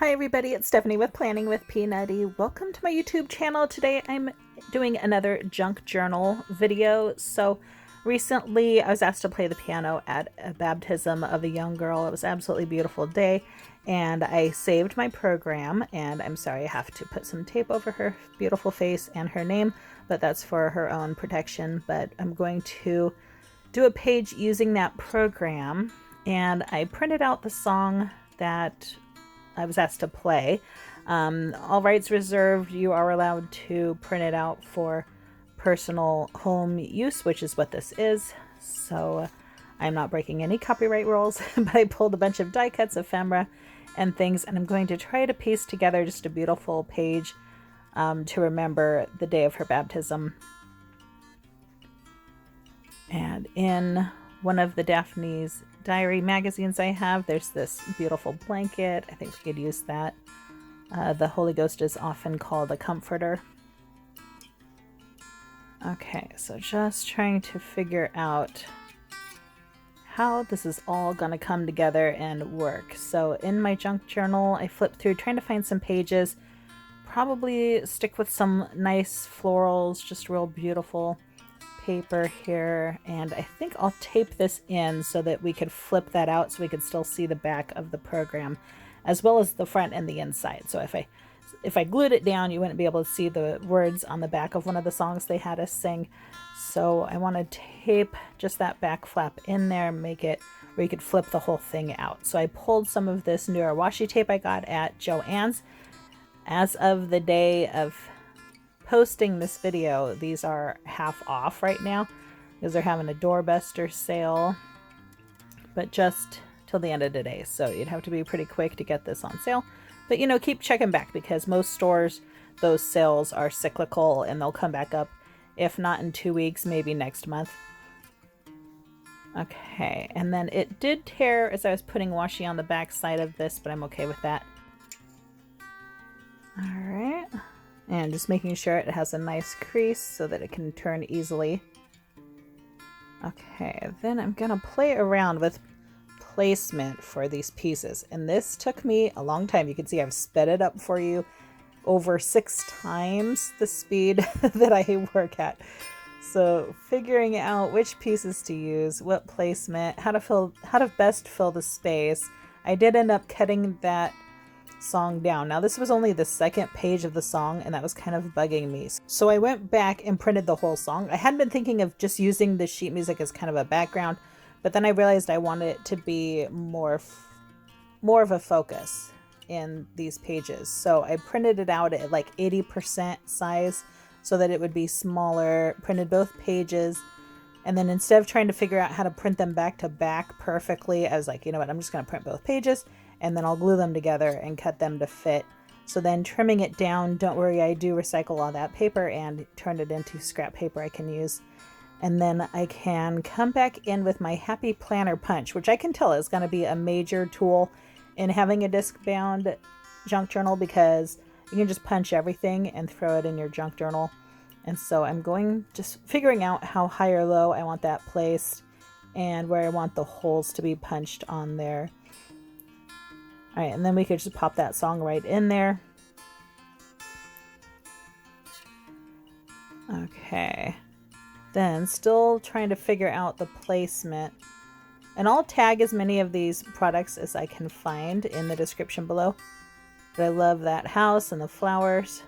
Hi everybody, it's Stephanie with Planning with Peanutty. Welcome to my YouTube channel. Today I'm doing another junk journal video. So recently I was asked to play the piano at a baptism of a young girl. It was an absolutely beautiful day and I saved my program, and I'm sorry I have to put some tape over her beautiful face and her name, but that's for her own protection. But I'm going to do a page using that program, and I printed out the song that I was asked to play. All rights reserved. You are allowed to print it out for personal home use, which is what this is. So I'm not breaking any copyright rules, but I pulled a bunch of die cuts, ephemera, and things, and I'm going to try to piece together just a beautiful page to remember the day of her baptism. And in one of the Daphne's diary magazines I have, there's this beautiful blanket. I think we could use that. The Holy Ghost is often called a comforter. Okay, so just trying to figure out how this is all gonna come together and work. So in my junk journal, I flipped through trying to find some pages. Probably stick with some nice florals, just real beautiful paper here, and I think I'll tape this in so that we could flip that out so we could still see the back of the program as well as the front and the inside. So if I glued it down, you wouldn't be able to see the words on the back of one of the songs they had us sing. So I want to tape just that back flap in there, make it where you could flip the whole thing out. So I pulled some of this newer washi tape I got at Joann's. As of the day of posting this video, these are half off right now because they're having a doorbuster sale, but just till the end of the day. So you'd have to be pretty quick to get this on sale. But you know, keep checking back because most stores, those sales are cyclical and they'll come back up, if not in 2 weeks, maybe next month. Okay, and then it did tear as I was putting washi on the back side of this, but I'm okay with that. All right. And just making sure it has a nice crease so that it can turn easily. Okay, then I'm gonna play around with placement for these pieces. And this took me a long time. You can see I've sped it up for you over 6 times the speed that I work at. So figuring out which pieces to use, what placement, how to best fill the space. I did end up cutting that song down. Now this was only the second page of the song, and that was kind of bugging me. So I went back and printed the whole song. I had been thinking of just using the sheet music as kind of a background, but then I realized I wanted it to be more of a focus in these pages. So I printed it out at like 80% size so that it would be smaller, printed both pages, and then instead of trying to figure out how to print them back to back perfectly, I was like, you know what, I'm just going to print both pages and then I'll glue them together and cut them to fit. So then trimming it down, don't worry, I do recycle all that paper and turn it into scrap paper I can use. And then I can come back in with my Happy Planner punch, which I can tell is going to be a major tool in having a disc bound junk journal because you can just punch everything and throw it in your junk journal. And so I'm just figuring out how high or low I want that placed and where I want the holes to be punched on there. All right, and then we could just pop that song right in there. Okay, then still trying to figure out the placement. And I'll tag as many of these products as I can find in the description below. But I love that house and the flowers.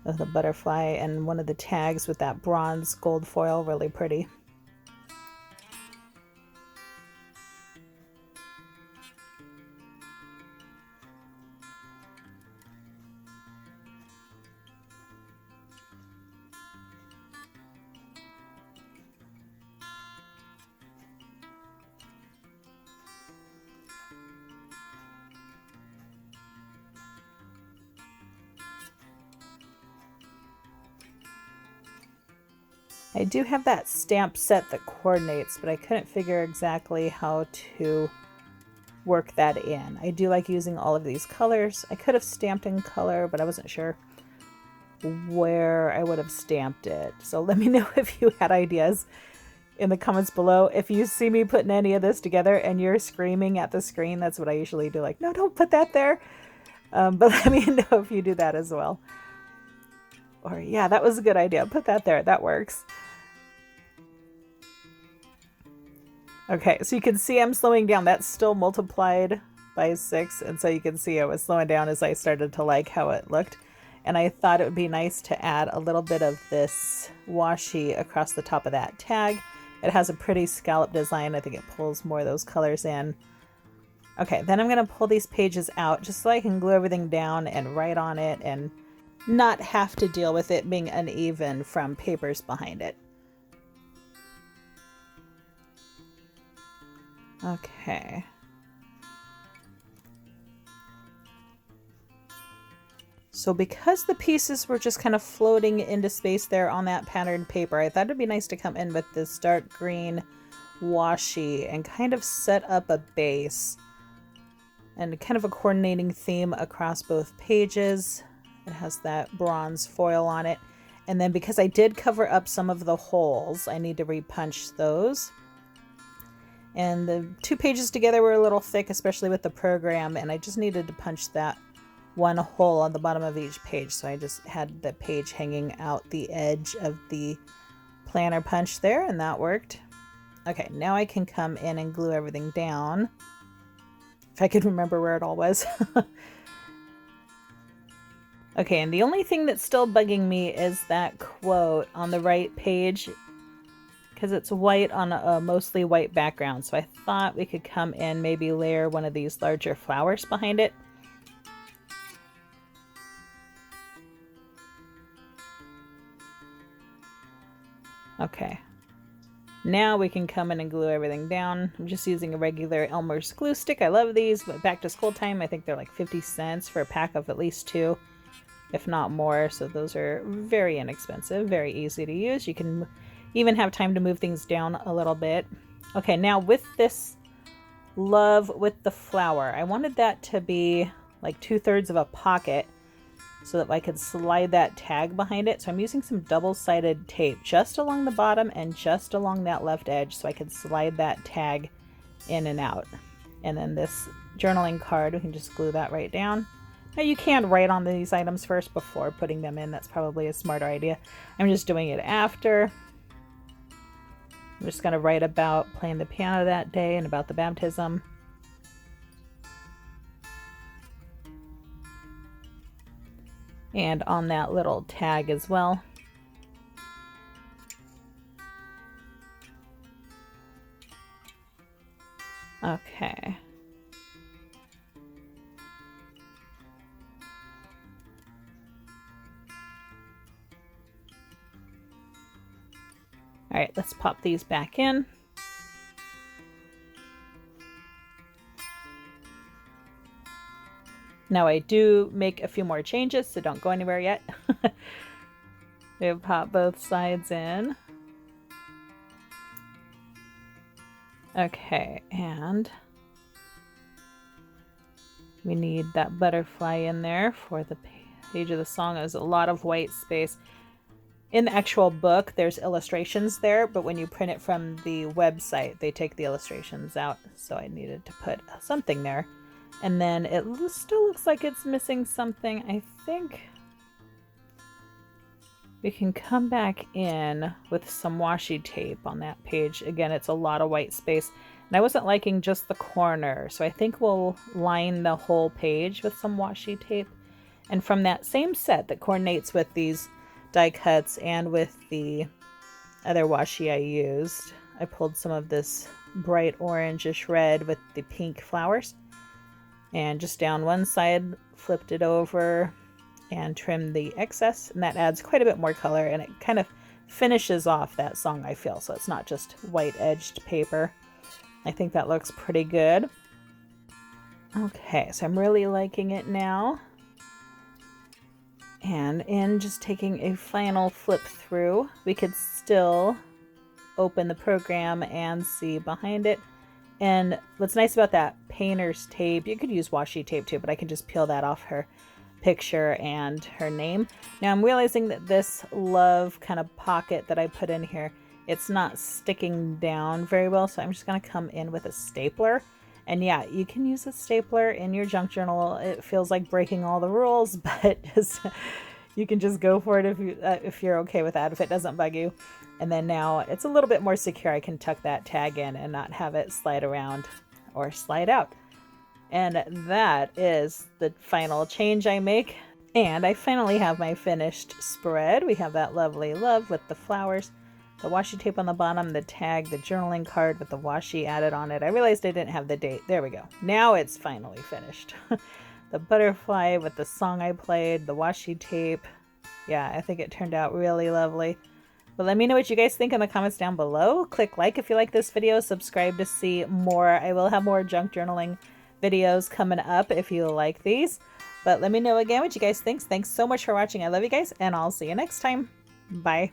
The butterfly and one of the tags with that bronze gold foil, really pretty. I do have that stamp set that coordinates, but I couldn't figure exactly how to work that in. I do like using all of these colors. I could have stamped in color, but I wasn't sure where I would have stamped it. So let me know if you had ideas. in the comments below. If you see me putting any of this together and you're screaming at the screen, that's what I usually do. Like, no, don't put that there. But let me know if you do that as well. Or yeah, that was a good idea. Put that there. That works. Okay, so you can see I'm slowing down. That's still multiplied by 6. And so you can see I was slowing down as I started to like how it looked. And I thought it would be nice to add a little bit of this washi across the top of that tag. It has a pretty scallop design. I think it pulls more of those colors in. Okay, then I'm going to pull these pages out just so I can glue everything down and write on it and not have to deal with it being uneven from papers behind it. Okay. So because the pieces were just kind of floating into space there on that patterned paper, I thought it'd be nice to come in with this dark green washi and kind of set up a base and kind of a coordinating theme across both pages. It has that bronze foil on it. And then because I did cover up some of the holes, I need to repunch those. And the 2 pages together were a little thick, especially with the program, and I just needed to punch that one hole on the bottom of each page. So I just had the page hanging out the edge of the planner punch there, and that worked. Okay, now I can come in and glue everything down. If I could remember where it all was. Okay, and the only thing that's still bugging me is that quote on the right page, because it's white on a mostly white background. So I thought we could come in, maybe layer one of these larger flowers behind it. Okay, now we can come in and glue everything down. I'm just using a regular Elmer's glue stick. I love these, but back to school time, I think they're like 50 cents for a pack of at least 2, if not more. So those are very inexpensive, very easy to use. You can even have time to move things down a little bit. Okay, now with this love with the flower, I wanted that to be like 2/3 of a pocket, so that I could slide that tag behind it. So I'm using some double-sided tape just along the bottom and just along that left edge so I can slide that tag in and out. And then this journaling card, we can just glue that right down. Now you can write on these items first before putting them in. That's probably a smarter idea. I'm just doing it after. I'm just going to write about playing the piano that day and about the baptism. And on that little tag as well. Okay. All right, let's pop these back in. Now I do make a few more changes, so don't go anywhere yet. We'll pop both sides in. Okay, and we need that butterfly in there for the page of the song. There's a lot of white space. In the actual book, there's illustrations there, but when you print it from the website, they take the illustrations out. So I needed to put something there. And then it still looks like it's missing something. I think we can come back in with some washi tape on that page. Again, it's a lot of white space. And I wasn't liking just the corner, so I think we'll line the whole page with some washi tape. And from that same set that coordinates with these die cuts and with the other washi I used, I pulled some of this bright orangish red with the pink flowers. And just down one side, flipped it over and trimmed the excess, and that adds quite a bit more color, and it kind of finishes off that song, I feel, so it's not just white edged paper. I think that looks pretty good. Okay, so I'm really liking it now. And in just taking a final flip through, we could still open the program and see behind it. And what's nice about that painter's tape, you could use washi tape too, but I can just peel that off her picture and her name. Now I'm realizing that this love kind of pocket that I put in here, it's not sticking down very well. So I'm just going to come in with a stapler. And yeah, you can use a stapler in your junk journal. It feels like breaking all the rules, but just you can just go for it if you're okay with that, if it doesn't bug you. And then now it's a little bit more secure. I can tuck that tag in and not have it slide around or slide out. And that is the final change I make. And I finally have my finished spread. We have that lovely love with the flowers, the washi tape on the bottom, the tag, the journaling card with the washi added on it. I realized I didn't have the date. There we go. Now it's finally finished. The butterfly with the song I played, the washi tape. Yeah, I think it turned out really lovely. But let me know what you guys think in the comments down below. Click like if you like this video. Subscribe to see more. I will have more junk journaling videos coming up if you like these. But let me know again what you guys think. Thanks so much for watching. I love you guys, and I'll see you next time. Bye.